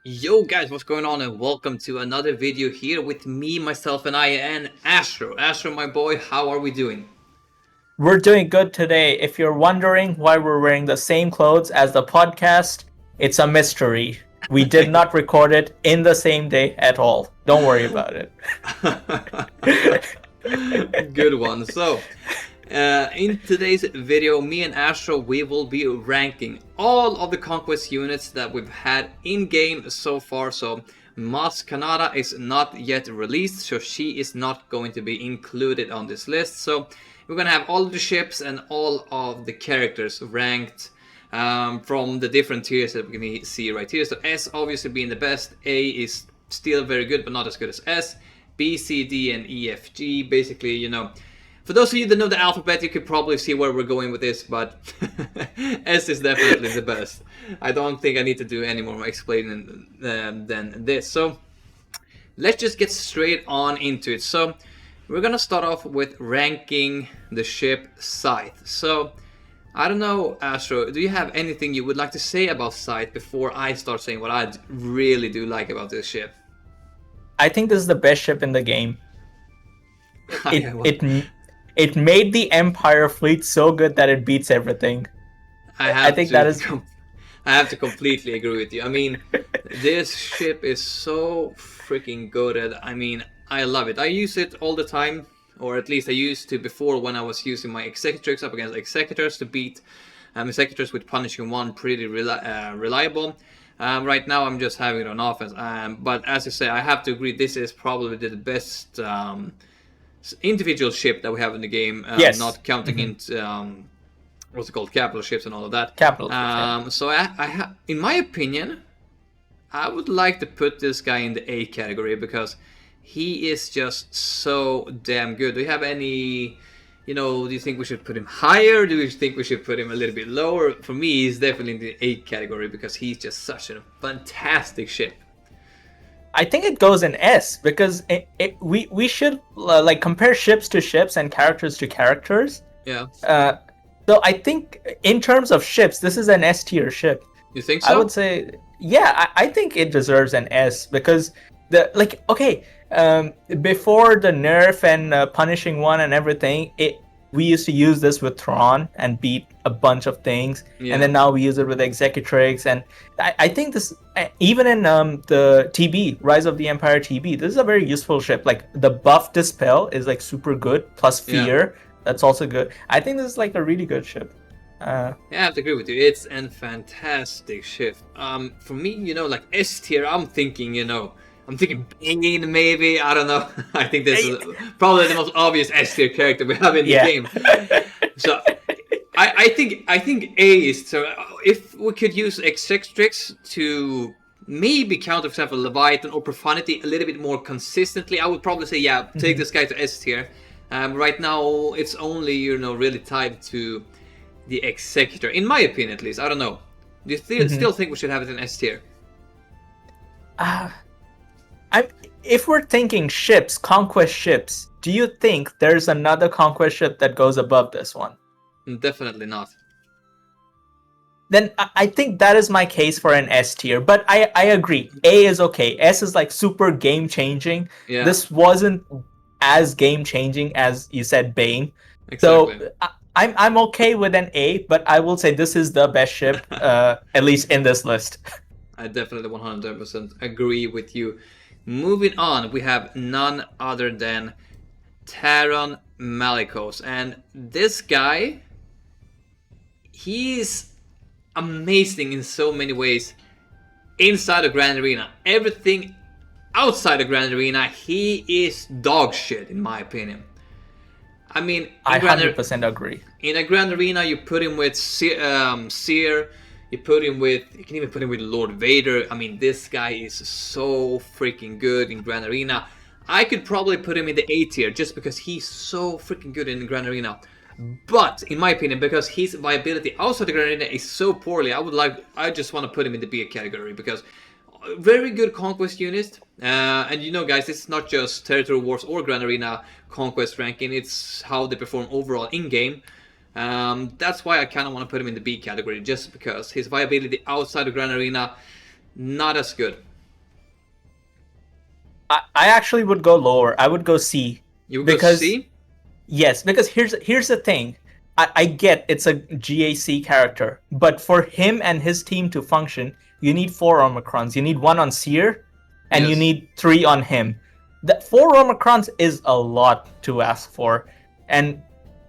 Yo guys, what's going on, and welcome to another video here with me, myself, and Astro. Astro, my boy, how are we doing? We're doing good today. If you're wondering why we're wearing the same clothes as the podcast, it's a mystery. We did not record it in the same day at all. Don't worry about it. Good one. So, in today's video, me and Astro, we will be ranking all of the Conquest units that we've had in-game so far. So, Maz Kanata is not yet released, so she is not going to be included on this list. So, we're going to have all of the ships and all of the characters ranked from the different tiers that we're going to see right here. So, S obviously being the best, A is still very good, but not as good as S. B, C, D, and E, F, G. Basically, you know, for those of you that know the alphabet, you could probably see where we're going with this, but S is definitely the best. I don't think I need to do any more explaining than this. So let's just get straight on into it. So we're gonna start off with ranking the ship Scythe. So I don't know, Astro, do you have anything you would like to say about Scythe before I start saying what I really do like about this ship? I think this is the best ship in the game. It made the Empire fleet so good that it beats everything. I think that is. I have to completely agree with you. I mean, this ship is so freaking good. I mean, I love it. I use it all the time, or at least I used to before when I was using my Executrix up against Executors to beat Executors with Punishing 1 pretty reliable. Right now I'm just having it on offense, but as you say, I have to agree, this is probably the best individual ship that we have in the game, yes. Not counting into what's it called, capital ships and all of that. Capital ships, so in my opinion, I would like to put this guy in the A category because he is just so damn good. Do you have any, you know, do you think we should put him higher? Do you think we should put him a little bit lower? For me, he's definitely in the A category because he's just such a fantastic ship. I think it goes in S because we should like compare ships to ships and characters to characters. Yeah. So I think in terms of ships, this is an S tier ship. You think so? I would say, yeah, I think it deserves an S because before the nerf and punishing 1 and everything, we used to use this with Taran and beat a bunch of things, and then now we use it with Executrix, and I think this, even in the TB, Rise of the Empire TB, this is a very useful ship. Like the buff Dispel is like super good, plus Fear, that's also good. I think this is like a really good ship. Yeah, I have to agree with you. It's a fantastic ship. For me, you know, like S tier, I'm thinking Bane, maybe. I don't know. I think this is probably the most obvious S tier character we have in the game. So I think A is, so if we could use Executrix to maybe counter, for example, Leviathan or Profanity a little bit more consistently, I would probably say, yeah, take this guy to S tier. Right now, it's only, you know, really tied to the Executor, in my opinion, at least. I don't know. Do you still think we should have it in S tier? If we're thinking ships, Conquest ships, do you think there's another Conquest ship that goes above this one? Definitely not. Then I think that is my case for an S tier. But I agree. A is okay. S is like super game changing. Yeah. This wasn't as game changing as you said, Bane. Exactly. So I'm okay with an A, but I will say this is the best ship, at least in this list. I definitely 100% agree with you. Moving on, we have none other than Taran Malikos, and this guy, he's amazing in so many ways inside the Grand Arena. Everything outside the Grand Arena, he is dog shit, in my opinion. I mean, I 100% agree. In a Grand Arena, you put him with Seer. You can even put him with Lord Vader. I mean, this guy is so freaking good in Grand Arena. I could probably put him in the A tier just because he's so freaking good in Grand Arena. But in my opinion, because his viability outside the Grand Arena is so poorly, I just want to put him in the B category because very good Conquest unit. And you know, guys, it's not just Territory Wars or Grand Arena Conquest ranking. It's how they perform overall in game. That's why I kind of want to put him in the B category, just because his viability outside the Grand Arena, not as good. I actually would go lower. I would go C. You would go Because C? yes, because here's the thing. I get it's a GAC character, but for him and his team to function, you need 4 Omicrons. You need 1 on Seer, and you Yes. need 3 on him. That 4 Omicrons is a lot to ask for, and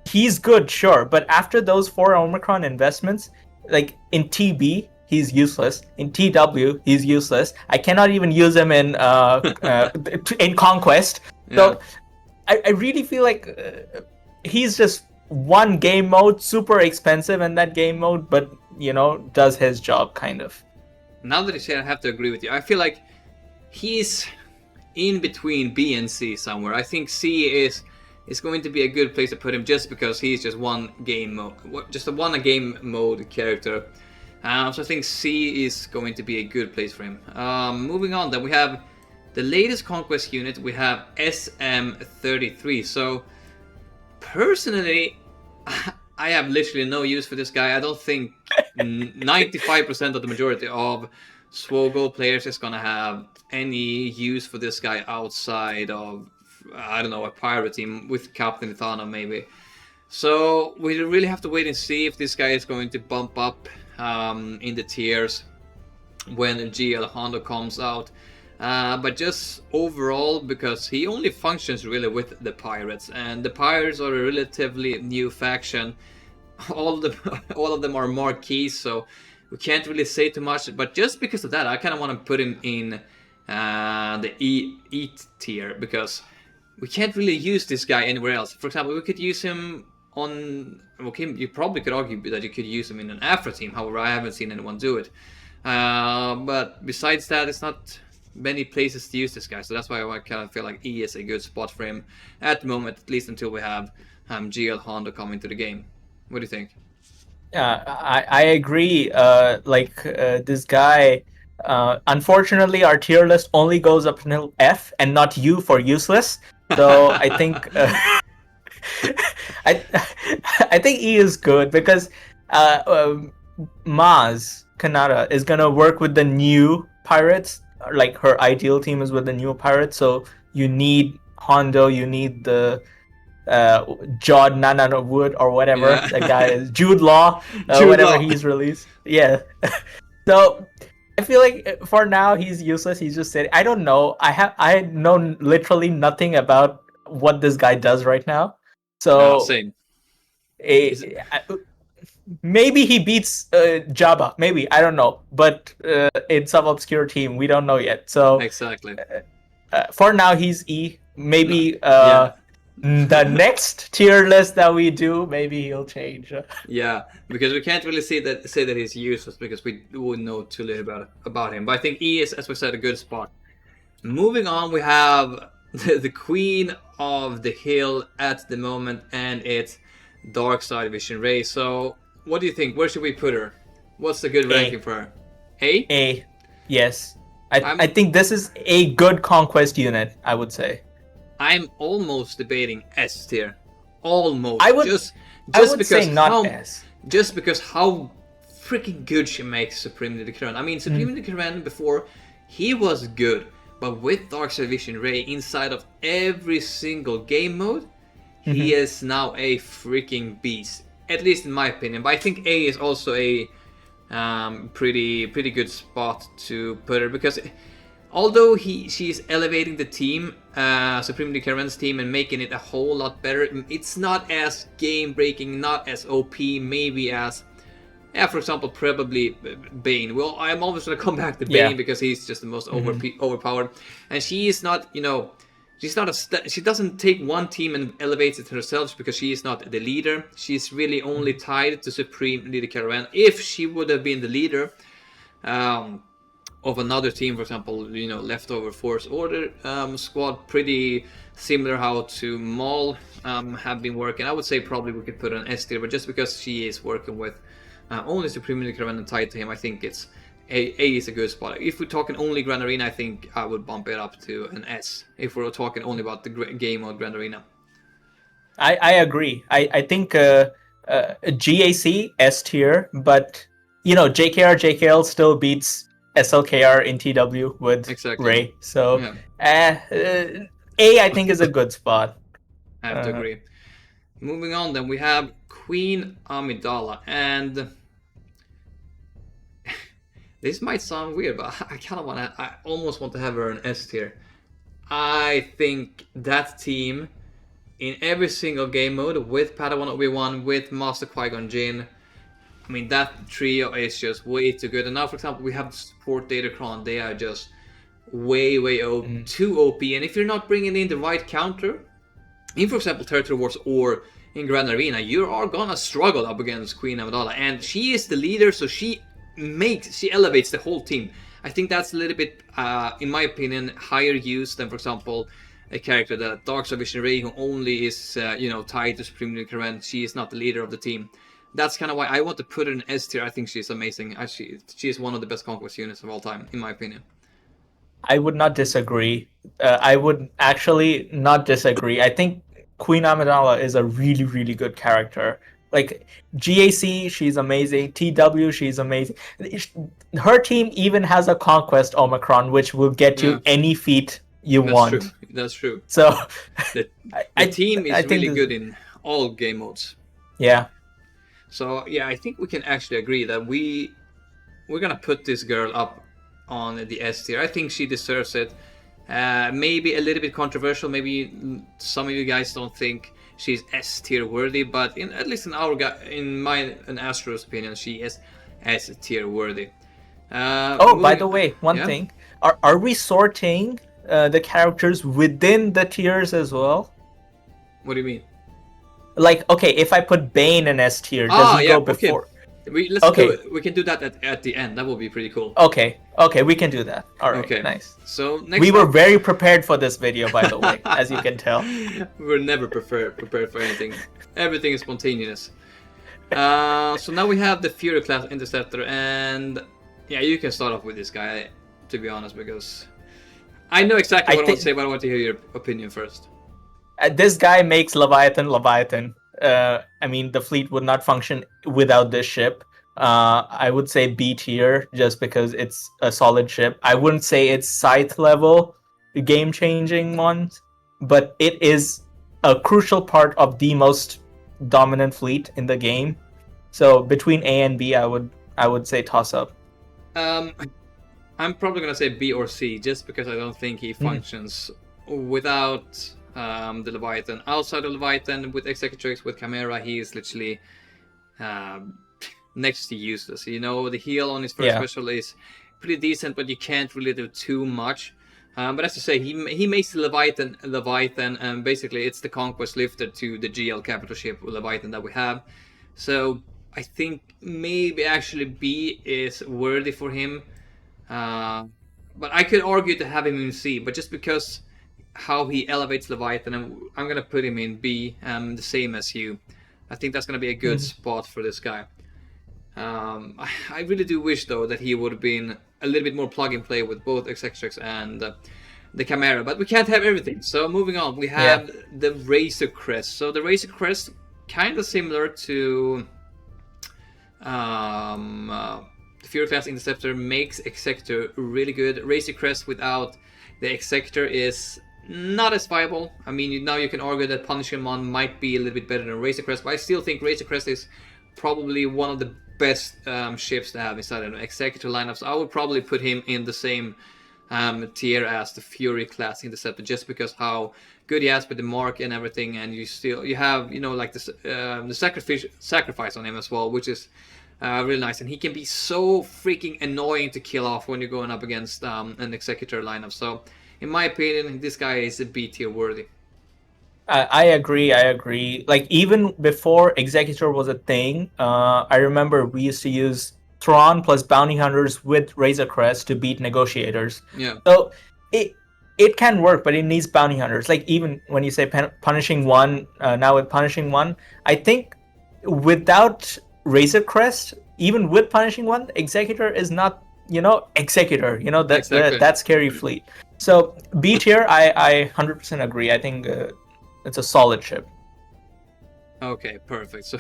he's good, sure, but after those 4 Omicron investments, like in TB, he's useless. In TW, he's useless. I cannot even use him in Conquest. Yeah. So I really feel like he's just one game mode, super expensive in that game mode, but does his job kind of. Now that you say it, I have to agree with you. I feel like he's in between B and C somewhere. I think C is going to be a good place to put him just because he's just one game mode, just a one game mode character. So I think C is going to be a good place for him. Moving on, then we have the latest Conquest unit. We have SM33. So personally, I have literally no use for this guy. I don't think 95% of the majority of SWGoH players is gonna have any use for this guy outside of, I don't know, a pirate team with Captain Tano maybe. So we really have to wait and see if this guy is going to bump up in the tiers when GL Hondo comes out. But just overall, because he only functions really with the pirates, and the pirates are a relatively new faction. All of them are marquees, so we can't really say too much. But just because of that, I kind of want to put him in the EAT tier, because we can't really use this guy anywhere else. For example, we could use him on... Okay, you probably could argue that you could use him in an Afro team. However, I haven't seen anyone do it. But besides that, it's not many places to use this guy, so that's why I kind of feel like E is a good spot for him at the moment, at least until we have GL Hondo coming to the game. What do you think? Yeah, I agree. This guy, unfortunately, our tier list only goes up until F and not U for useless. So I think I think E is good because Maz Kanata is gonna work with the new pirates. Like her ideal team is with the new pirates, so you need Hondo, you need the Jod Nana Wood or whatever the guy is, Jude Law, whatever he's released. Yeah. So I feel like for now he's useless. He's just sitting. I don't know. I know literally nothing about what this guy does right now. So same. Maybe he beats Jabba. Maybe, I don't know. But it's some obscure team. We don't know yet. So exactly. For now he's E. Maybe the next tier list that we do, maybe he'll change. Yeah, because we can't really say that he's useless because we wouldn't know too little about him. But I think E is, as we said, a good spot. Moving on, we have the queen of the hill at the moment, and it's Dark Side Vision Ray. So what do you think? Where should we put her? What's the good ranking for her? A? A. Yes. I think this is a good Conquest unit, I would say. I'm almost debating S tier. Almost. I would because say not S. Just because how freaking good she makes Supreme Leader Karen. I mean, Supreme Leader Karen before, he was good. But with Dark Side Vision Ray inside of every single game mode, he is now a freaking beast. At least in my opinion. But I think A is also a pretty good spot to put her, because although she's elevating the team, Supreme Leader Karen's team, and making it a whole lot better, it's not as game breaking, not as OP, maybe as, for example, probably Bane. Well, I'm always gonna come back to Bane because he's just the most overpowered, and she is not, she's not she doesn't take one team and elevates it herself, because she is not the leader. She's really only tied to Supreme Leader Karen. If she would have been the leader of another team, for example, leftover Force Order squad, pretty similar how to Maul have been working, I would say probably we could put her on S tier, but just because she is working with only Supreme Leader Karen and tied to him, I think it's A is a good spot. If we're talking only Grand Arena, I think I would bump it up to an S. If we're talking only about the game mode Grand Arena. I agree. I think GAC S tier, but JKR JKL still beats SLKR in TW with Exactly. Rey. So Yeah. A, I think, is a good spot. I have to agree. Moving on, then we have Queen Amidala, and this might sound weird, but I almost want to have her in S tier. I think that team, in every single game mode, with Padawan Obi-Wan, with Master Qui-Gon Jinn, I mean, that trio is just way too good. And now, for example, we have the support Datacron. They are just way too OP. And if you're not bringing in the right counter, in, for example, Territory Wars or in Grand Arena, you are gonna struggle up against Queen Amidala. And she is the leader, so she elevates the whole team. I think that's a little bit, in my opinion, higher use than, for example, a character that Dark Star Visionary, who only is, tied to Supreme Leader Karen. She is not the leader of the team. That's kind of why I want to put her in S tier. I think she's amazing. She is one of the best Conquest units of all time, in my opinion. I would not disagree. I would actually not disagree. I think Queen Amidala is a really, really good character. Like, GAC, she's amazing. TW, she's amazing. Her team even has a Conquest Omicron, which will get you any feat you want. True. That's true. So the team is really good in all game modes. Yeah. So yeah, I think we can actually agree that we're gonna put this girl up on the S tier. I think she deserves it. Maybe a little bit controversial. Maybe some of you guys don't think she's S tier worthy, but at least in my and Astro's opinion, she is S tier worthy. By the way, one thing: are we sorting the characters within the tiers as well? What do you mean? Like, okay, if I put Bane in S tier, does he go before? Okay. We can do that at the end. That will be pretty cool. Okay, we can do that. All right, okay. Nice. So next we were very prepared for this video, by the way, as you can tell. We're never prepared for anything. Everything is spontaneous. So now we have the Fury class Interceptor, and yeah, you can start off with this guy, to be honest, because I know exactly what I want to say, but I want to hear your opinion first. This guy makes Leviathan. I mean, the fleet would not function without this ship. I would say B tier, just because it's a solid ship. I wouldn't say it's Scythe level, game-changing ones, but it is a crucial part of the most dominant fleet in the game. So between A and B, I would say toss up. I'm probably gonna say B or C, just because I don't think he functions without the Leviathan. Outside of Leviathan, with Executrix, with Chimera, he is literally next to useless. You know, the heal on his first special is pretty decent, but you can't really do too much. But as I say, he makes the Leviathan, and basically it's the Conquest lifted to the GL capital ship Leviathan that we have. So I think maybe actually B is worthy for him. But I could argue to have him in C, but just because how he elevates Leviathan, I'm gonna put him in B, the same as you. I think that's gonna be a good spot for this guy. I really do wish though that he would have been a little bit more plug and play with both Executrix and the Chimera, but we can't have everything. So moving on, we have the Razor Crest. So the Razor Crest, kind of similar to the Fury class Interceptor, makes Executor really good. Razor Crest without the Executor is not as viable. I mean, now you can argue that Punishing Mon might be a little bit better than Razor Crest, but I still think Razor Crest is probably one of the best ships to have inside an Executor lineup. So I would probably put him in the same tier as the Fury class Interceptor, just because how good he has with the mark and everything, and you have like the sacrifice on him as well, which is really nice, and he can be so freaking annoying to kill off when you're going up against an Executor lineup. So in my opinion, this guy is a B tier worthy. I agree. Like, even before Executor was a thing, I remember we used to use Thrawn plus Bounty Hunters with Razor Crest to beat Negotiators. Yeah. So it can work, but it needs Bounty Hunters. Like, even when you say Punishing One, now with Punishing One, I think without Razor Crest, even with Punishing One, Executor is not, Executor. That scary fleet. So B tier, I 100% agree. I think it's a solid ship. Okay, perfect. So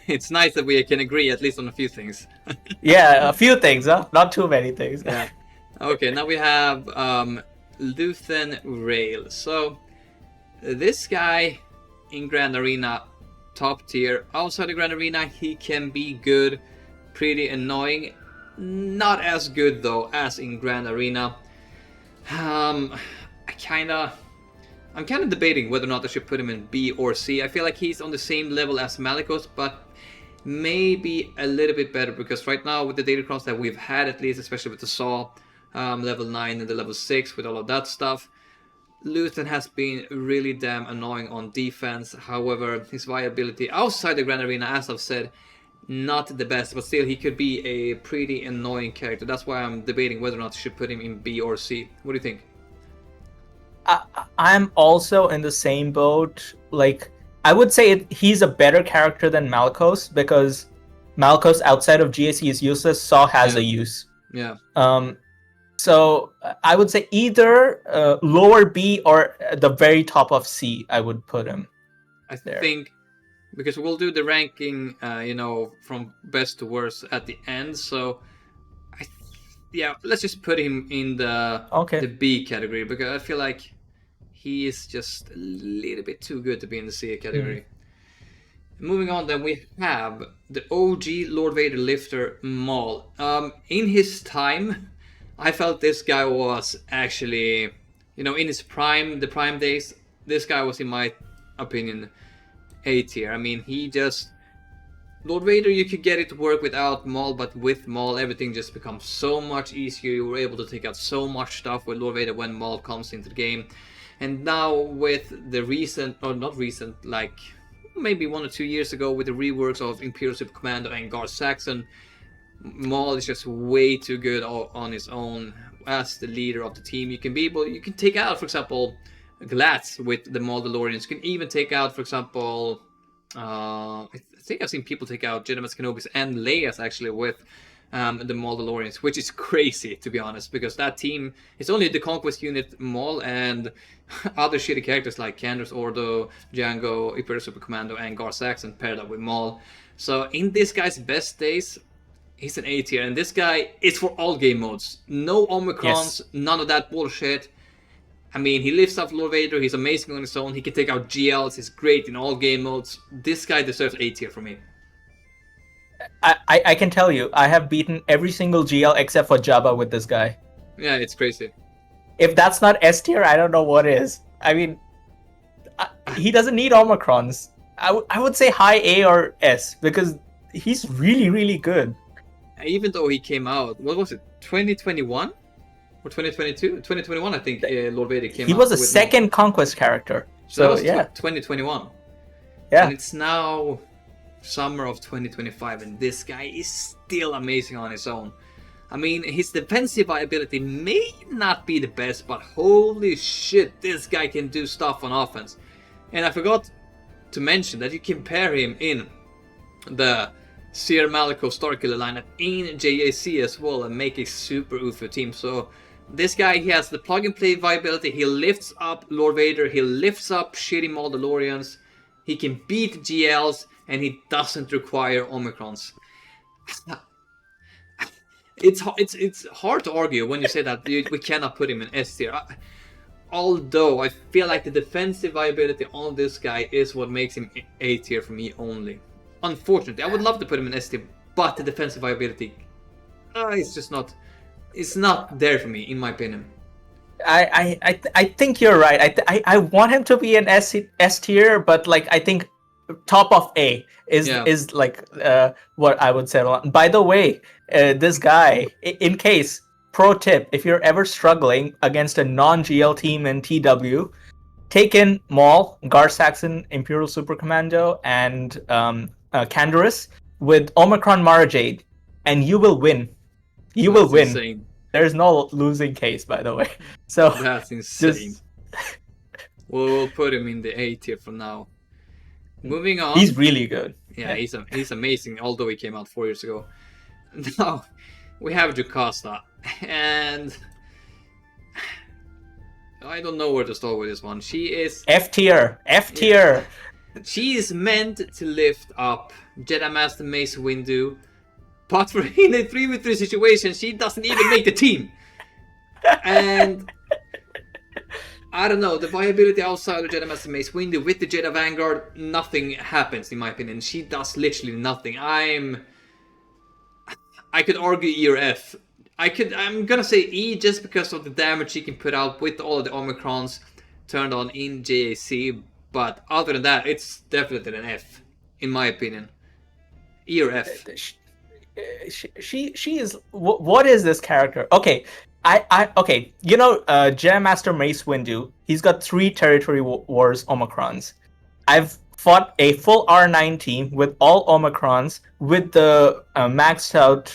it's nice that we can agree at least on a few things. Yeah, a few things, huh? Not too many things. Yeah. Okay, now we have Luthen Rael. So this guy in Grand Arena, top tier. Outside the Grand Arena, he can be good, pretty annoying. Not as good though as in Grand Arena. I'm kind of debating whether or not I should put him in B or C. I feel like he's on the same level as Malikos, but maybe a little bit better, because right now with the datacrons that we've had, at least, especially with the Saw, level 9 and the level 6, with all of that stuff, Luthen has been really damn annoying on defense. However, his viability outside the Grand Arena, as I've said, not the best, but still he could be a pretty annoying character. That's why I'm debating whether or not I should put him in B or C. What do you think? I'm also in the same boat. Like, I would say he's a better character than Malikos, because Malikos outside of GAC is useless. Saw has a use. Yeah. So I would say either lower B or the very top of C. I would put him. I think, because we'll do the ranking, from best to worst at the end. So, let's just put him in the B category, because I feel like he is just a little bit too good to be in the C category. Moving on, then we have the OG Lord Vader lifter Maul. In his time, I felt this guy was actually, in his prime, the prime days, this guy was, in my opinion, A tier. I mean, Lord Vader, you could get it to work without Maul, but with Maul, everything just becomes so much easier. You were able to take out so much stuff with Lord Vader when Maul comes into the game. And now with the recent, or not recent, like maybe 1 or 2 years ago, with the reworks of Imperial Super Commando and Garth Saxon, Maul is just way too good on his own as the leader of the team. You can take out, for example, Glatz with the Mandalorians. You can even take out, for example, I think I've seen people take out Jedi Kenobis and Leia's actually with the Mandalorians, which is crazy, to be honest, because that team is only the Conquest unit, Maul, and other shitty characters like Candace Ordo, Jango, Imperial Super Commando, and Garth Saxon paired up with Maul. So in this guy's best days, he's an A tier, and this guy is for all game modes. No Omicrons, none of that bullshit. I mean, he lifts up Lord Vader, he's amazing on his own, he can take out GLs, he's great in all game modes. This guy deserves A tier for me. I can tell you, I have beaten every single GL except for Jabba with this guy. Yeah, it's crazy. If that's not S tier, I don't know what is. I mean, he doesn't need Omicrons. I would say high A or S, because he's really, really good. Even though he came out, what was it, 2021? Or 2022? 2021, I think Lord Vader came out. He was a second Conquest character. So yeah. 2021. Yeah. And it's now summer of 2025, and this guy is still amazing on his own. I mean, his defensive ability may not be the best, but holy shit, this guy can do stuff on offense. And I forgot to mention that you can pair him in the Seer Malikos Starkiller lineup in JAC as well and make a super UFO team. So this guy, he has the plug and play viability. He lifts up Lord Vader, he lifts up shitty Mandalorians, he can beat GLs, and he doesn't require Omicrons. It's hard to argue when you say that we cannot put him in S tier. Although I feel like the defensive viability on this guy is what makes him A tier for me only. Unfortunately, I would love to put him in S tier, but the defensive viability, it's just not. It's not there for me, in my opinion. I think you're right. I want him to be an S tier, but like I think top of A is like what I would say. By the way, this guy, in case, pro tip, if you're ever struggling against a non-GL team in TW, take in Maul, Garth Saxon, Imperial Super Commando, and Canderous with Omicron Mara Jade, and you will win. You will win. Insane. There's no losing case, by the way. So that's insane. We'll put him in the A tier for now. Moving on. He's really good. Yeah, he's amazing, although he came out 4 years ago. Now, we have Jocasta, and I don't know where to start with this one. She is... F tier! F tier! Yeah. She is meant to lift up Jedi Master Mace Windu, but for in a 3v3 situation, she doesn't even make the team. And I don't know, the viability outside of Jedi Master Mace Windu with the Jedi Vanguard, nothing happens in my opinion. She does literally nothing. I could argue E or F. I'm gonna say E just because of the damage she can put out with all of the Omicrons turned on in JAC. But other than that, it's definitely an F, in my opinion. E or F. She is. What is this character? Okay, okay. You know, Jedi Master Mace Windu. He's got 3 Territory Wars Omicrons. I've fought a full R9 team with all Omicrons with the maxed out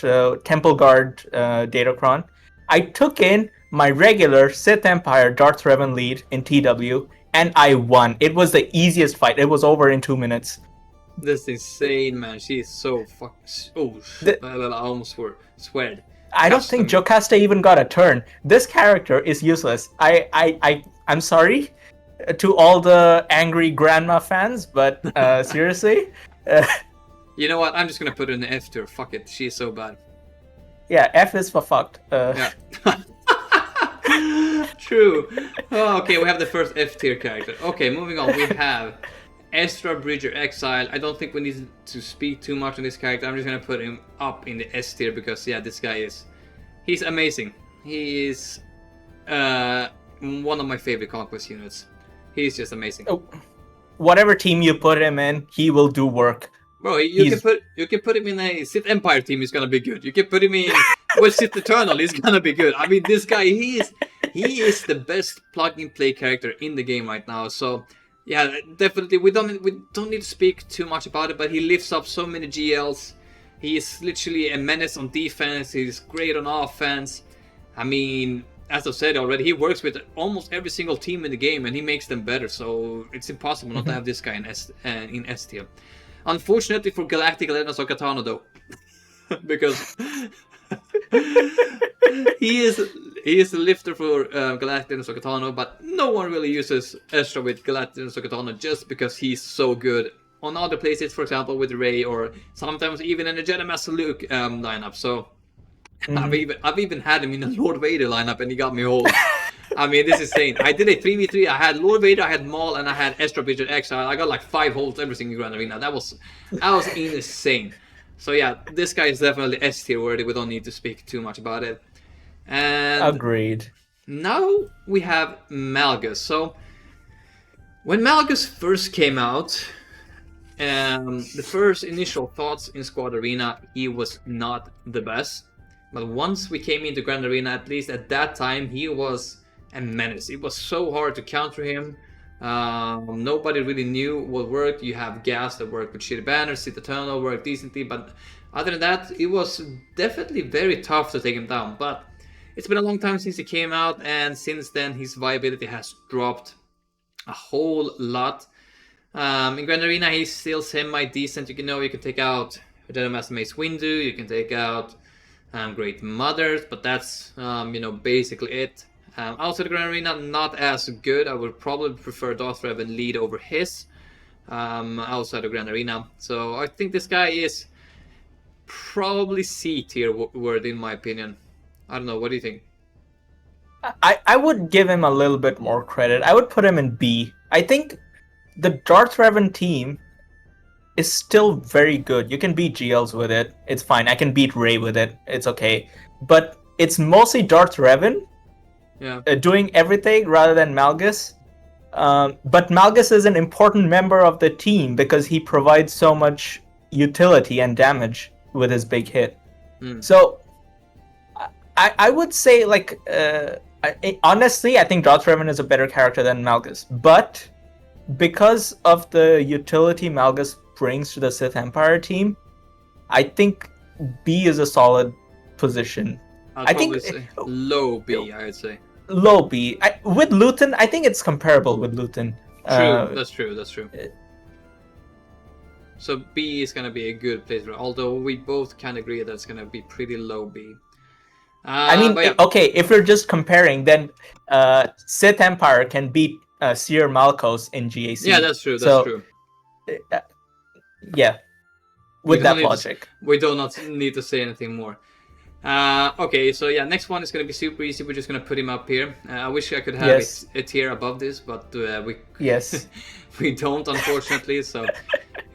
Temple Guard Datacron. I took in my regular Sith Empire Darth Revan lead in TW, and I won. It was the easiest fight. It was over in 2 minutes. This is insane, man. She is so fucking... Oh, I almost sweared. I don't think Jocasta even got a turn. This character is useless. I'm sorry to all the angry grandma fans, but seriously. You know what? I'm just gonna put her in the F tier. Fuck it. She's so bad. Yeah, F is for fucked. Yeah. True. Oh, okay, we have the first F tier character. Okay, moving on. We have Ezra Bridger Exile. I don't think we need to speak too much on this character. I'm just gonna put him up in the S tier because yeah, this guy he's amazing. He is one of my favorite Conquest units. He's just amazing. Oh, whatever team you put him in, he will do work. Bro, you can put him in a Sith Empire team. He's gonna be good. You can put him in with Sith Eternal. He's gonna be good. I mean, this guy he is the best plug and play character in the game right now. So yeah, definitely we don't need to speak too much about it. But he lifts up so many GLs. He is literally a menace on defense. He's great on offense. I mean, as I've said already, he works with almost every single team in the game, and he makes them better. So it's impossible not to have this guy in S tier. Unfortunately for Galactic and Ahsoka Tano though, because he is the lifter for Galactic and Ahsoka Tano, but no one really uses Astro with Galactic and Ahsoka Tano just because he's so good on other places, for example with Rey, or sometimes even in the Jedi Master Luke lineup. So I've even had him in a Lord Vader lineup, and he got me hold. I mean, this is insane. I did a 3v3. I had Lord Vader, I had Maul, and I had Ezra Bridger Exile. I got like 5 holds every single Grand Arena. That was insane. So yeah, this guy is definitely S tier worthy. We don't need to speak too much about it. And agreed. Now we have Malgus. So when Malgus first came out, the first initial thoughts in Squad Arena, he was not the best. But once we came into Grand Arena, at least at that time, he was a menace. It was so hard to counter him. Nobody really knew what worked. You have Gas that worked with shitty banners, Sith Eternal worked decently, but other than that, it was definitely very tough to take him down. But it's been a long time since he came out, and since then his viability has dropped a whole lot. In Grand Arena, he's still semi-decent. You can take out Jedi Master Mace Windu, you can take out Great Mothers, but that's basically it. Outside the Grand Arena, not as good. I would probably prefer Darth Revan lead over his outside the Grand Arena. So I think this guy is probably C tier word in my opinion. I don't know. What do you think? I would give him a little bit more credit. I would put him in B. I think the Darth Revan team is still very good. You can beat GLs with it. It's fine. I can beat Rey with it. It's okay. But it's mostly Darth Revan doing everything rather than Malgus. But Malgus is an important member of the team because he provides so much utility and damage with his big hit. So I would say, like, honestly, I think Darth Revan is a better character than Malgus. But because of the utility Malgus brings to the Sith Empire team, I think B is a solid position. I think say low B, I would say. Low B. With Luthen, I think it's comparable with Luthen. True, that's true. So B is going to be a good place, although we both can agree that it's going to be pretty low B. Okay, if we're just comparing, then Sith Empire can beat Seer Malikos in GAC. Yeah, that's true, that's true. Yeah, with that logic. We do not need to say anything more. Okay, so yeah, next one is gonna be super easy. We're just gonna put him up here. I wish I could have Yes. a tier above this, but we Yes. we don't, unfortunately. So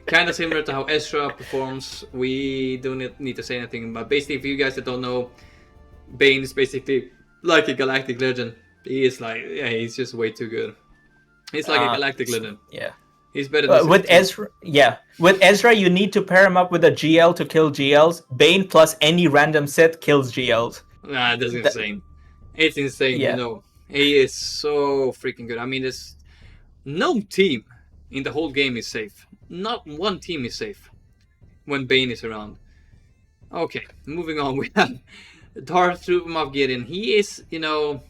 kind of similar to how Ezra performs. We don't need to say anything, but basically, for you guys that don't know, Bane is basically like a Galactic legend. He is like, yeah, he's just way too good. He's like a Galactic legend. Yeah. He's better than with Scythe. Ezra. Yeah, with Ezra, you need to pair him up with a GL to kill GLs. Bane plus any random Sith kills GLs. Nah, that's insane. It's insane, Yeah. you know. He is so freaking good. I mean, there's no team in the whole game is safe. Not one team is safe when Bane is around. Okay, moving on. We have Darth of Gideon. He is, you know,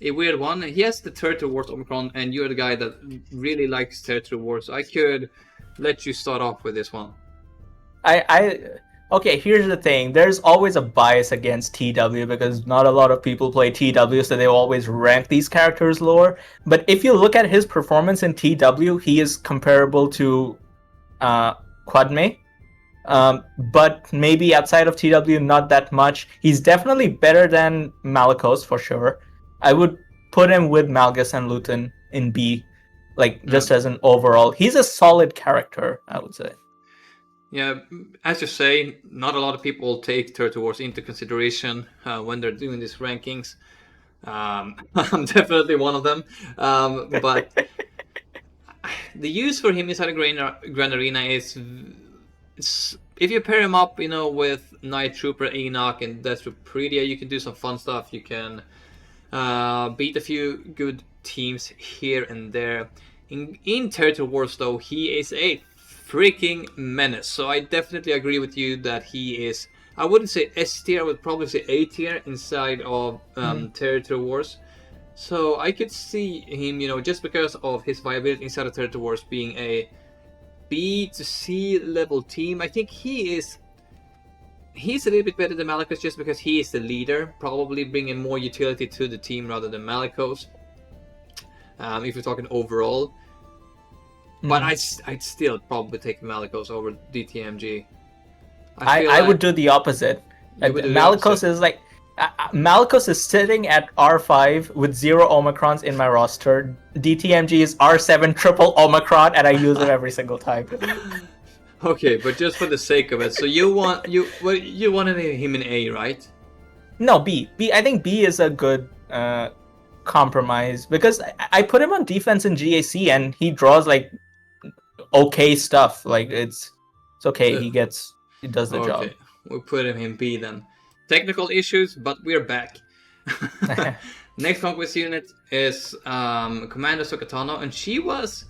a weird one. He has the Territory Wars Omicron, and you're the guy that really likes Territory Wars. So I could let you start off with this one. Okay, here's the thing. There's always a bias against TW because not a lot of people play TW, so they always rank these characters lower. But if you look at his performance in TW, he is comparable to Quadme. But maybe outside of TW, not that much. He's definitely better than Malikos for sure. I would put him with Malgus and Luthen in B, like just as an overall. He's a solid character, I would say. Yeah, as you say, not a lot of people take Turtle Wars into consideration when they're doing these rankings. I'm definitely one of them. But the use for him inside a Grand Arena is, if you pair him up, you know, with Night Trooper, Enoch, and Destropredia, you can do some fun stuff. You can beat a few good teams here and there. In Territory Wars, though, he is a freaking menace. So I definitely agree with you that he is, I wouldn't say S tier, I would probably say A tier inside of Territory Wars. So I could see him, you know, just because of his viability inside of Territory Wars being a B to C level team. I think he's a little bit better than Malikos just because he is the leader, probably bringing more utility to the team rather than Malikos. If you're talking overall. But I'd still probably take Malikos over DTMG. I would do the opposite. Malikos is like Malikos is sitting at R5 with 0 Omicrons in my roster. DTMG is R7 triple Omicron, and I use it every single time. Okay, but just for the sake of it, so you wanted him in A, right? No, B. I think B is a good compromise because I put him on defense in GAC, and he draws like okay stuff. Like it's okay. He does the job. Okay, we'll put him in B then. Technical issues, but we're back. Next Conquest unit is Commander Ahsoka Tano, and she was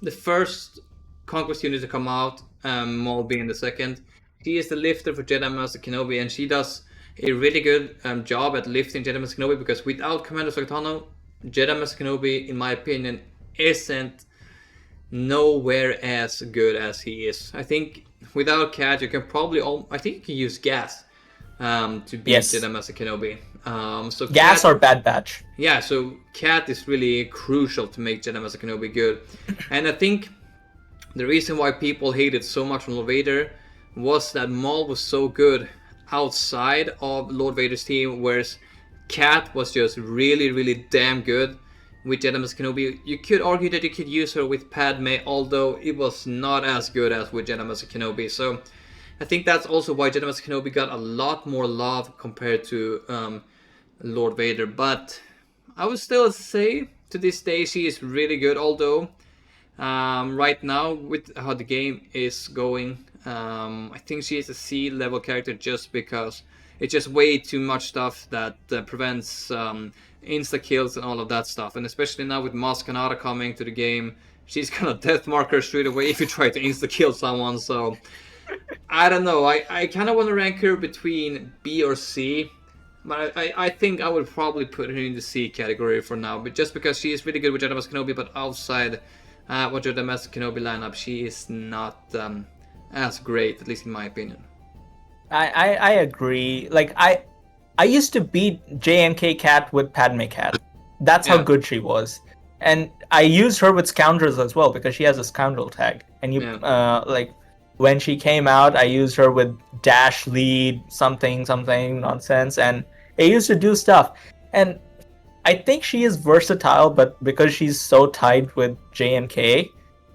the first Conquest unit to come out, Maul being the second. She is the lifter for Jedi Master Kenobi, and she does a really good job at lifting Jedi Master Kenobi, because without Commander Ahsoka Tano, Jedi Master Kenobi, in my opinion, isn't nowhere as good as he is. I think without Cat, you can probably I think you can use Gas to beat Jedi Master Kenobi. So Gas or Bad Batch. Yeah, so Cat is really crucial to make Jedi Master Kenobi good. And I think the reason why people hated so much on Lord Vader was that Maul was so good outside of Lord Vader's team, whereas Cat was just really, really damn good with Jedi Master Kenobi. You could argue that you could use her with Padme, although it was not as good as with Jedi Master Kenobi. So I think that's also why Jedi Master Kenobi got a lot more love compared to Lord Vader. But I would still say to this day she is really good, although right now with how the game is going, I think she is a C level character just because it's just way too much stuff that prevents insta kills and all of that stuff. And especially now with Maz Kanata coming to the game, she's gonna death marker straight away if you try to insta kill someone. So I don't know, I kind of want to rank her between B or C, but I think I would probably put her in the C category for now, but just because she is really good with Jedi Master Kenobi, but outside what Jedi Master Kenobi lineup, she is not as great, at least in my opinion. I agree. Like I used to beat JMK Cat with Padme Cat. That's how good she was. And I used her with Scoundrels as well because she has a Scoundrel tag. And you like when she came out, I used her with dash lead something nonsense, and it used to do stuff. And I think she is versatile, but because she's so tied with J and K,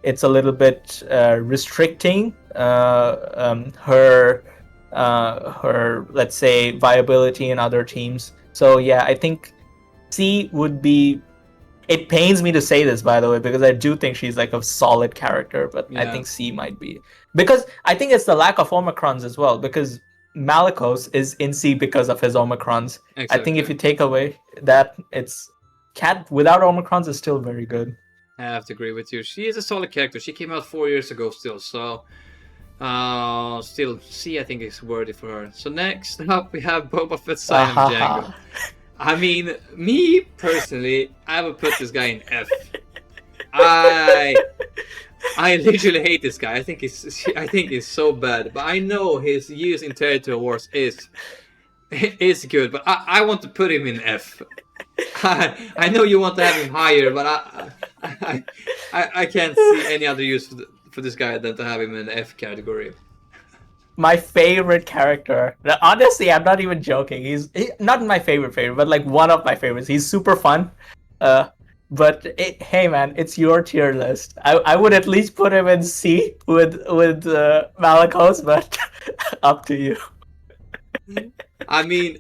it's a little bit restricting her let's say viability in other teams. So yeah, I think C would be. It pains me to say this, by the way, because I do think she's like a solid character, but I think C might be, because I think it's the lack of Omicrons as well, because Malikos is in C because of his Omicrons. Exactly. I think if you take away that, it's Cat without Omicrons is still very good. I have to agree with you. She is a solid character. She came out 4 years ago still, so still C I think is worthy for her. So next up we have Boba Fett, Scion, and Jango. I mean, me personally, I would put this guy in F. I literally hate this guy. I think he's so bad. But I know his use in Territory Wars is good. But I want to put him in F. I know you want to have him higher, but I can't see any other use for this guy than to have him in the F category. My favorite character. Honestly, I'm not even joking. He's not my favorite, but like one of my favorites. He's super fun. But hey, man, it's your tier list. I would at least put him in C with Malikos, but up to you. I mean,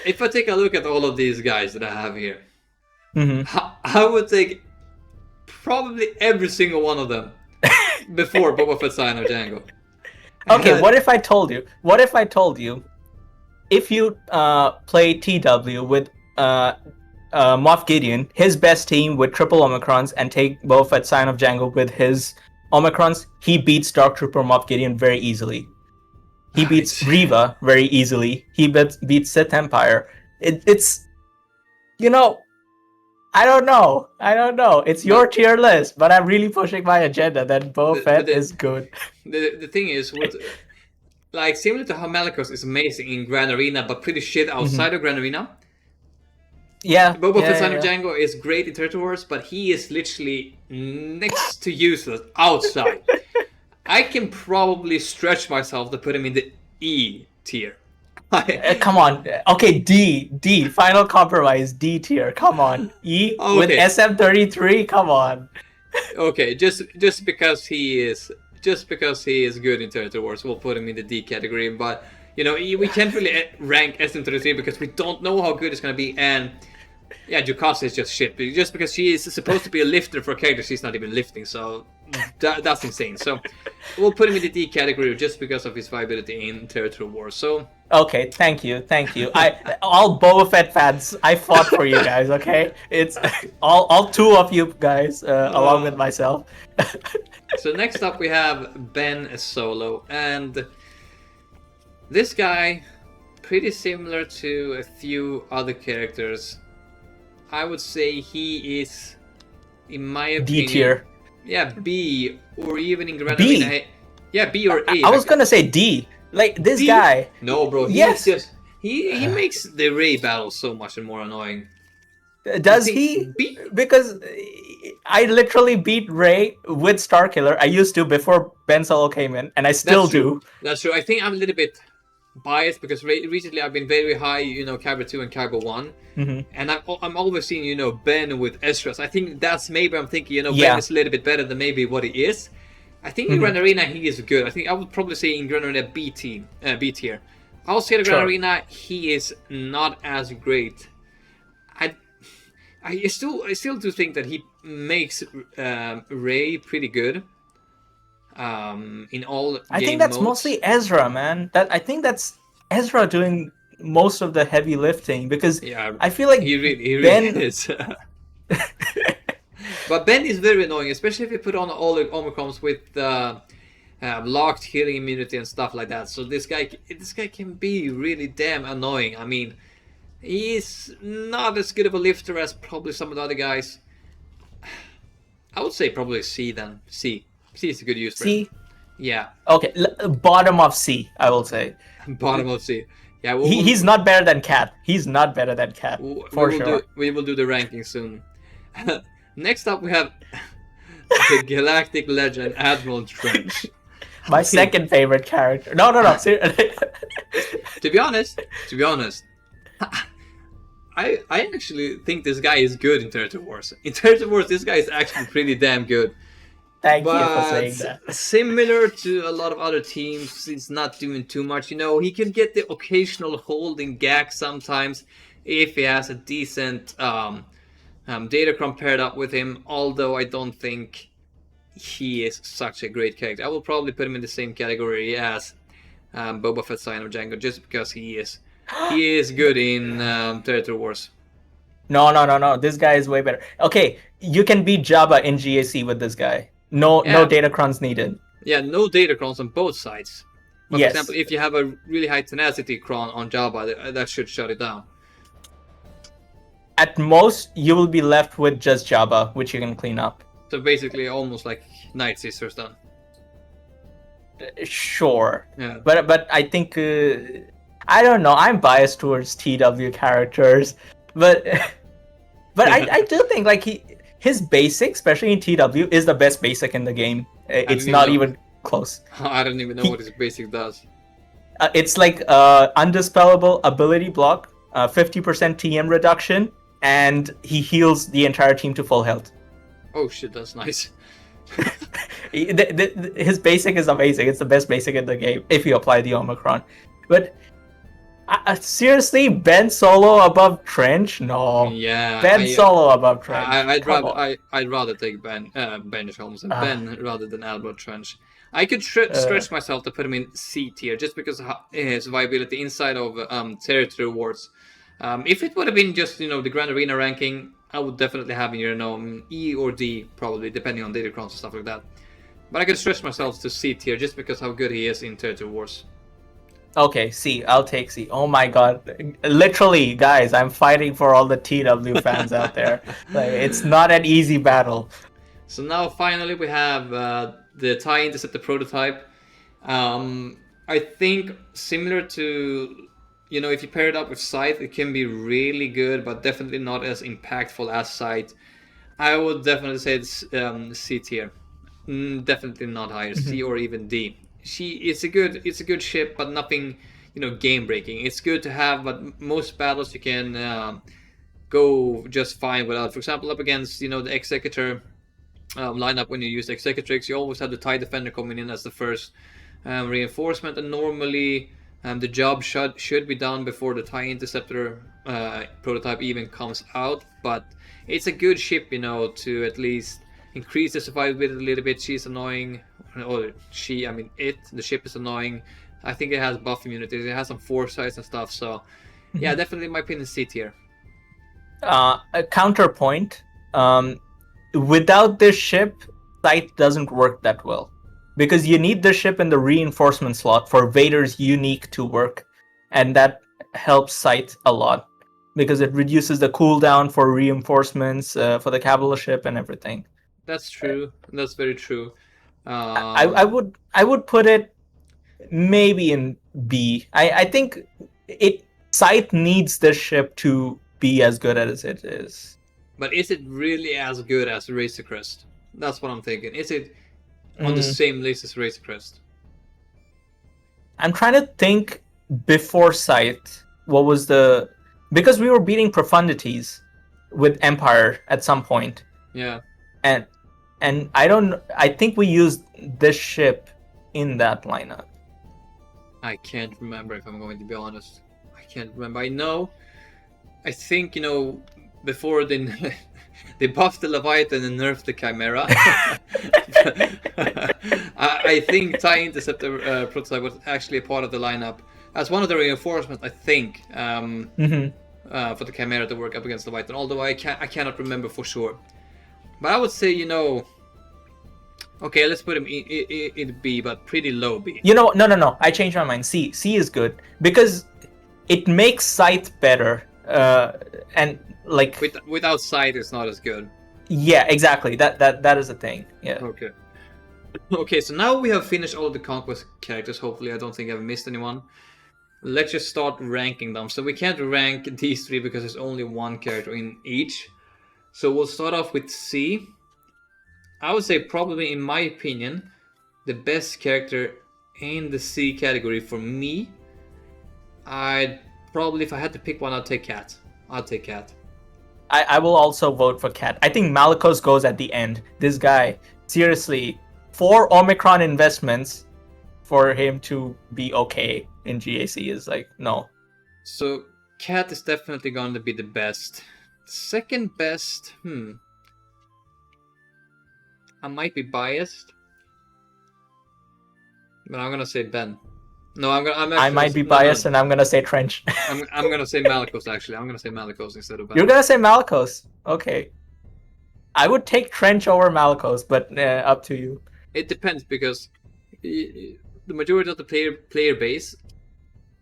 if I take a look at all of these guys that I have here, I would take probably every single one of them before Boba Fett, Scion, or Jango. Okay, what if I told you? If you play TW with Moff Gideon, his best team with triple Omicrons, and take Boba Fett, Scion of Jango with his Omicrons, he beats Dark Trooper Moff Gideon very easily. He beats Reva very easily. He beats Sith Empire. It's, I don't know. It's your tier list, but I'm really pushing my agenda that Boba Fett is good. The thing is, like similar to how Malikos is amazing in Grand Arena, but pretty shit outside of Grand Arena. Yeah. Boba Fett, Son of Jango is great in Territory Wars, but he is literally next to useless outside. I can probably stretch myself to put him in the E tier. Come on. Okay, D. Final compromise. D tier. Come on. E with SM33. Come on. Okay, just because he is good in Territory Wars, we'll put him in the D category. But we can't really rank SM33 because we don't know how good it's gonna be. And yeah, Jocasta is just shit. Just because she is supposed to be a lifter for a character, she's not even lifting. So that's insane. So we'll put him in the D category just because of his viability in Territory Wars. So okay, thank you. All Boba Fett fans, I fought for you guys. Okay, it's all two of you guys, along with myself. So next up we have Ben Solo, and this guy, pretty similar to a few other characters. I would say he is, in my opinion, D tier. Yeah, B, or even in Grand Arena. Yeah, B or A. I was gonna say D. Like this guy. No, bro. He makes the Rey battle so much more annoying. Does he? Because I literally beat Rey with Starkiller. I used to before Ben Solo came in, and I still do. That's true. I think I'm a little bit biased because recently I've been very high, Kyber 2 and Kyber 1, and I'm always seeing, Ben with Ezra. So I think that's maybe I'm thinking, Ben is a little bit better than maybe what he is. I think in Grand Arena he is good. I think I would probably say in Grand Arena B tier. Outside of Grand Arena he is not as great. I still do think that he makes Rey pretty good. In all I think that's modes. mostly Ezra, man. I think that's Ezra doing most of the heavy lifting, because I feel like he really Ben is. But Ben is very annoying, especially if you put on all the Omicrons with locked healing immunity and stuff like that. So this guy can be really damn annoying. I mean, he's not as good of a lifter as probably some of the other guys. I would say probably C then. C is a good use for him. Yeah. Okay, bottom of C, I will say. Bottom of C. Yeah. He's not better than Cat. He's not better than Cat, for sure. We will do the ranking soon. Next up, we have the Galactic legend Admiral Trench. My second favorite character. No. Seriously. To be honest, I actually think this guy is good in Territory Wars. In Territory Wars, this guy is actually pretty damn good. Thank you for saying that. Similar to a lot of other teams, he's not doing too much. He can get the occasional holding gag sometimes if he has a decent Datacron paired up with him. Although I don't think he is such a great character. I will probably put him in the same category as Boba Fett, Scion, or Jango, just because he is good in Territory Wars. No. This guy is way better. Okay, you can beat Jabba in GAC with this guy. No Datacrons needed. Yeah, no Datacrons on both sides. But yes. For example, if you have a really high tenacity cron on Jabba, that should shut it down. At most, you will be left with just Jabba, which you can clean up. So basically, almost like Night Sisters done. Sure. Yeah. But I think I don't know. I'm biased towards TW characters, but I do think like his basic, especially in TW, is the best basic in the game. It's not even close. I don't even know what his basic does. It's like undispellable ability block, 50% TM reduction, and he heals the entire team to full health. Oh shit, that's nice. His basic is amazing. It's the best basic in the game if you apply the Omicron. But seriously, Ben Solo above Trench? No. Yeah. Ben Solo above Trench. I'd rather take Ben Holmes and Ben rather than Albert Trench. I could stretch myself to put him in C tier just because of his viability inside of Territory Wars. If it would have been just the Grand Arena ranking, I would definitely have E or D probably, depending on Datacrons and stuff like that. But I could stretch myself to C tier just because how good he is in Territory Wars. Okay, C. I'll take C. Oh my god. Literally, guys, I'm fighting for all the TW fans out there. Like, it's not an easy battle. So now finally we have the TIE Interceptor prototype. I think similar to, if you pair it up with Scythe, it can be really good, but definitely not as impactful as Scythe. I would definitely say it's C tier. Definitely not higher, C or even D. It's a good ship, but nothing, game breaking. It's good to have, but most battles you can go just fine without. For example, up against the Executor lineup, when you use Executrix, you always have the TIE Defender coming in as the first reinforcement, and normally the job should be done before the TIE Interceptor prototype even comes out. But it's a good ship, to at least increase the survivability a little bit. She's annoying. The ship is annoying. I think it has buff immunities. It has some foresight and stuff. So, yeah, definitely my opinion C tier. A counterpoint. Without this ship, Scythe doesn't work that well. Because you need the ship in the reinforcement slot for Vader's unique to work. And that helps Scythe a lot. Because it reduces the cooldown for reinforcements, for the cavalry ship and everything. That's true. That's very true. I would put it maybe in B. I think Scythe needs this ship to be as good as it is. But is it really as good as Razor Crest? That's what I'm thinking. Is it on the same list as Razor Crest? I'm trying to think before Scythe. What was because we were beating Profundities with Empire at some point. Yeah. And I think we used this ship in that lineup. I can't remember, if I'm going to be honest. I can't remember. I think, before they buffed the Leviathan and nerfed the Chimera. I think TIE Interceptor prototype was actually a part of the lineup as one of the reinforcements, I think, for the Chimera to work up against the Leviathan, although I cannot remember for sure. But I would say, okay, let's put him in B, but pretty low B. No. I changed my mind. C is good because it makes Scythe better. And like without Scythe, it's not as good. Yeah, exactly. That is the thing. Yeah. Okay. Okay, so now we have finished all of the Conquest characters. Hopefully, I don't think I've missed anyone. Let's just start ranking them. So we can't rank these three because there's only one character in each. So we'll start off with C. I would say probably, in my opinion, the best character in the C category for me, I'd probably, if I had to pick one, I'd take Cat. I'd take Cat. I will also vote for Cat. I think Malikos goes at the end. This guy, seriously, 4 Omicron investments for him to be okay in GAC is like, no. So Cat is definitely going to be the best. Second best, I might be biased, but I'm gonna say Ben. No, I might be biased, and I'm gonna say Trench. I'm gonna say Malikos. Actually, I'm gonna say Malikos instead of Ben. You're gonna say Malikos? Okay. I would take Trench over Malikos, but up to you. It depends because the majority of the player base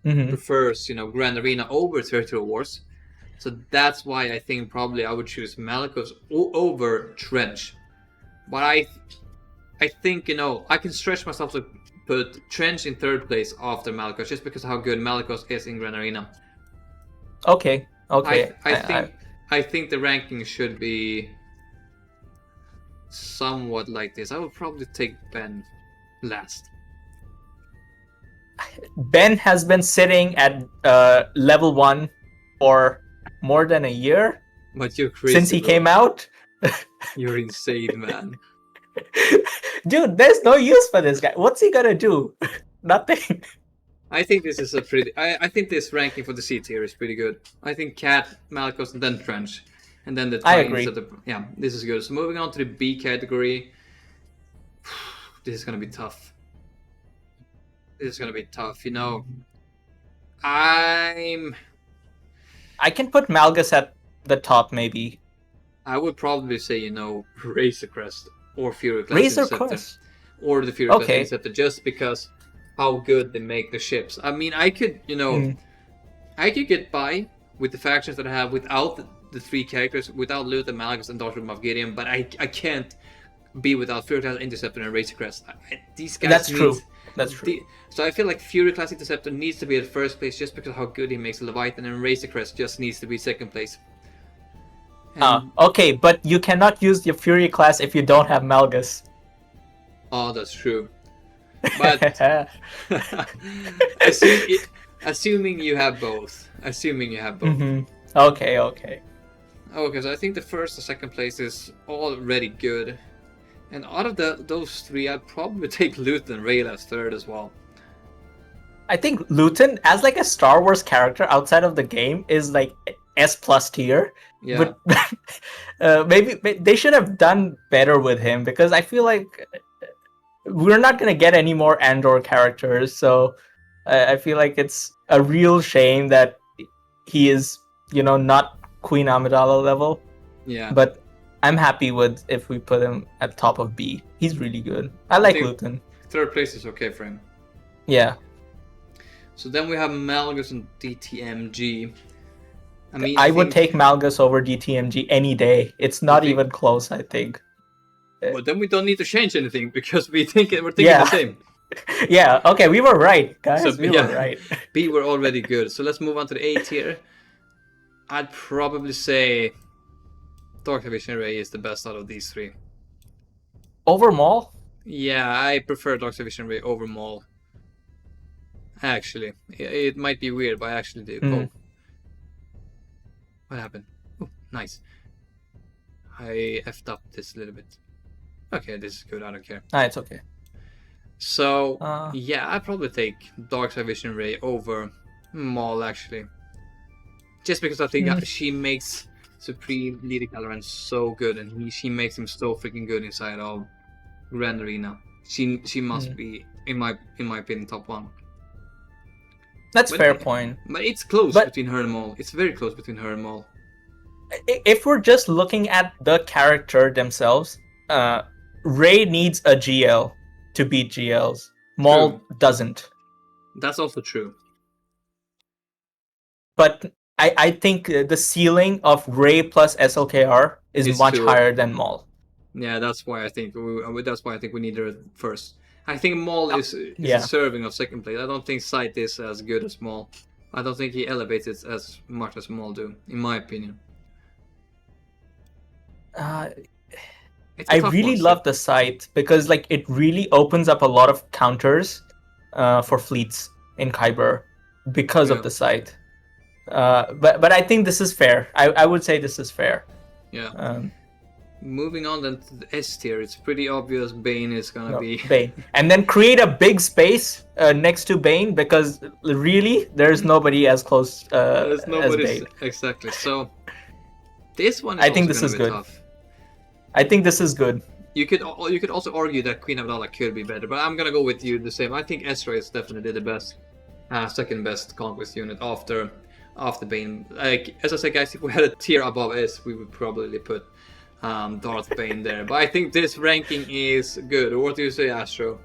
prefers, Grand Arena over Territory Wars, so that's why I think probably I would choose Malikos over Trench. But I think I can stretch myself to put Trench in third place after Malikos, just because of how good Malikos is in Grand Arena. Okay. I think the ranking should be somewhat like this. I would probably take Ben last. Ben has been sitting at level 1 for more than a year. But you're crazy. Since he came out. You're insane, man. Dude, there's no use for this guy. What's he gonna do? Nothing. I think this is a pretty. I think this ranking for the C tier is pretty good. I think Cat, Malikos, and then Trench, and then the. I agree. Yeah, this is good. So moving on to the B category. This is gonna be tough. I can put Malgus at the top, maybe. I would probably say, Razor Crest or Fury Class Razor Interceptor. Crest? Or the Fury Class Interceptor, just because how good they make the ships. I mean, I could, I could get by with the factions that I have without the 3 characters, without Luthen, Malgus, and Darth of Gideon, but I can't be without Fury Class Interceptor and Razor Crest. These guys That's true. So I feel like Fury Class Interceptor needs to be at first place just because of how good he makes Leviathan, and Razor Crest just needs to be second place. Okay, but you cannot use your Fury class if you don't have Malgus. Oh, that's true. But assuming you have both. Okay. Okay, so I think the first and second place is already good. And out of those 3, I'd probably take Luthen and Rael as third as well. I think Luthen, as like a Star Wars character outside of the game, is like S+ tier. Yeah. But maybe they should have done better with him, because I feel like we're not going to get any more Andor characters. So I feel like it's a real shame that he is, not Queen Amidala level. Yeah. But I'm happy with if we put him at top of B. He's really good. I like Luthen. Third place is okay for him. Yeah. So then we have Malgus and DTMG. I would take Malgus over DTMG any day. It's not even close, I think. Well, then we don't need to change anything, because we're thinking the same. Yeah, okay, we were right, guys. So, we were right. B were already good. So let's move on to the A tier. I'd probably say Dark Division Ray is the best out of these 3. Over Maul? Yeah, I prefer Dark Division Ray over Maul. Actually, it might be weird, but I actually do. Oh. What happened? Oh, nice. I effed up this a little bit. Okay, this is good. I don't care. It's okay. So, I'd probably take Dark Vision Ray over Maul, actually. Just because I think she makes Supreme Leader Caloran so good, and she makes him so freaking good inside of Grand Arena. She must be, in my opinion, top 1. That's fair point. But it's close between her and Maul. It's very close between her and Maul. If we're just looking at the character themselves, Rey needs a GL to beat GLs. Maul doesn't. That's also true. But I think the ceiling of Rey plus SLKR is much higher than Maul. Yeah, that's why I think we need her first. I think Maul is deserving of second place. I don't think Scythe is as good as Maul. I don't think he elevates it as much as Maul do, in my opinion. It's a I tough really one, love the Scythe because like it really opens up a lot of counters for fleets in Kyber because of the Scythe. But I think this is fair. I would say this is fair. Yeah. Moving on then to the S tier, it's pretty obvious Bane is gonna be Bane, and then create a big space next to Bane because really there's nobody as close there's nobody as Bane. Exactly. So this one is I think also this gonna is be good. tough. I think this is good. You could also argue that Queen Amidala could be better, but I'm gonna go with you the same. I think Ezra is definitely the best, second best Conquest unit after Bane. Like as I said, guys, if we had a tier above S, we would probably put Darth Bane there. But I think this ranking is good. What do you say, Astro?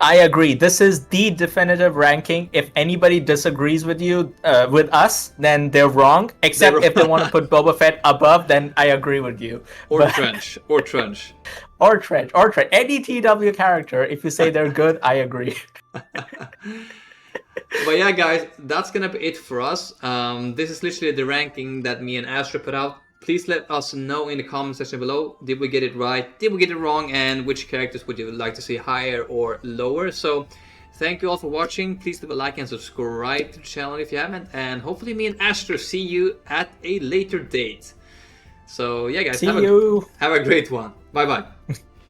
I agree. This is the definitive ranking. If anybody disagrees with you, with us, then they're wrong. Except if they want to put Boba Fett above, then I agree with you. Or Trench. Or Trench. Or Trench. Or Trench. Any TW character, if you say they're good, I agree. But yeah, guys, that's gonna be it for us. This is literally the ranking that me and Astro put out. Please let us know in the comment section below. Did we get it right? Did we get it wrong? And which characters would you like to see higher or lower? So thank you all for watching. Please leave a like and subscribe to the channel if you haven't. And hopefully me and Astro see you at a later date. So yeah, guys, have a great one. Bye bye.